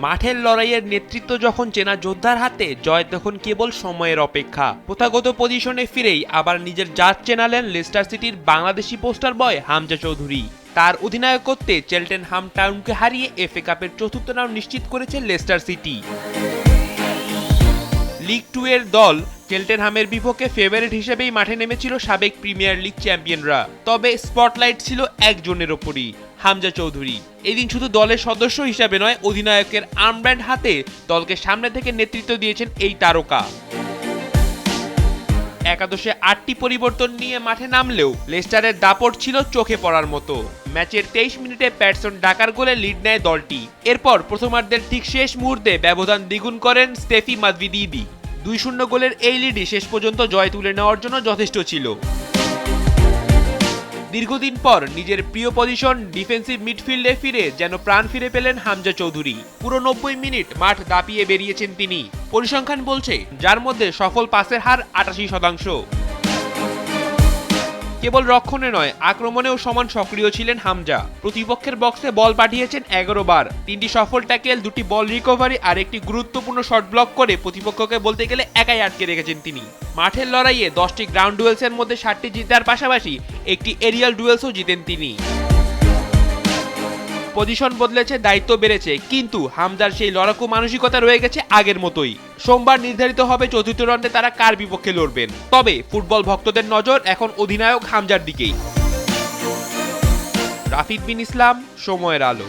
মাঠের লড়াইয়ের নেতৃত্ব যখন চেনা যোদ্ধার হাতে, জয় তখন কেবল সময়ের অপেক্ষা। প্রথাগত পজিশনে ফিরেই আবার নিজের জাত চেনালেন লেস্টার সিটির বাংলাদেশি পোস্টার বয় হামজা চৌধুরী। তার অধিনায়কত্বে চেলটেনহাম টাউনকে হারিয়ে এফএ কাপের চতুর্থ রাউন্ড নিশ্চিত করেছে লেস্টার সিটি। লিগ 2 এর দল চেলটেনহামের বিপক্ষে ফেভারিট হিসেবেই মাঠে নেমেছিল সাবেক প্রিমিয়ার লিগ চ্যাম্পিয়নরা। তবে স্পটলাইট ছিল একজনের ওপরই, হামজা চৌধুরী। এদিন শুধু দলের সদস্য হিসাবে নয়, অধিনায়কের আর্মব্যান্ড হাতে দলকে সামনে থেকে নেতৃত্ব দিয়েছেন এই তারকা। একাদশে 8টি পরিবর্তন নিয়ে মাঠে নামলেও লেস্টারের দাপট ছিল চোখে পড়ার মতো। ম্যাচের 23 মিনিটে প্যাটসন ডাকার গোলে লিড নেয় দলটি। এরপর প্রথমার্ধের ঠিক শেষ মুহূর্তে ব্যবধান দ্বিগুণ করেন স্টেফি মাদভিদিদি। 2-0 গোলের এই লিডই শেষ পর্যন্ত জয় তুলে নেওয়ার জন্য যথেষ্ট ছিল। দীর্ঘদিন পর নিজের প্রিয় পজিশন ডিফেন্সিভ মিডফিল্ডে ফিরে যেন প্রাণ ফিরে পেলেন হামজা চৌধুরী। পুরো 90 মিনিট মাঠ দাপিয়ে বেরিয়েছেন তিনি। পরিসংখ্যান বলছে, যার মধ্যে সফল পাসের হার 88%। কেবল রক্ষণে নয়, আক্রমণেও সমান সক্রিয় ছিলেন হামজা। প্রতিপক্ষের বক্সে বল পাঠিয়েছেন 11 বার, 3টি সফল ট্যাকেল, 2টি বল রিকভারি আর একটি গুরুত্বপূর্ণ শট ব্লক করে প্রতিপক্ষকে বলতে গেলে একাই আটকে রেখেছেন তিনি। মাঠের লড়াইয়ে 10টি গ্রাউন্ড ডুয়েলসের মধ্যে 7টি জেতার পাশাপাশি একটি এরিয়াল ডুয়েলসও জিতেন তিনি। পজিশন বদলেছে, দায়িত্ব বেড়েছে, কিন্তু হামজার সেই লড়াকু মানসিকতা রয়ে গেছে আগের মতোই। সোমবার নির্ধারিত হবে চতুর্থ রাউন্ডে তারা কার বিপক্ষে লড়বেন। তবে ফুটবল ভক্তদের নজর এখন অধিনায়ক হামজার দিকেই। রাফিদ বিন ইসলাম, সময়ের আলো।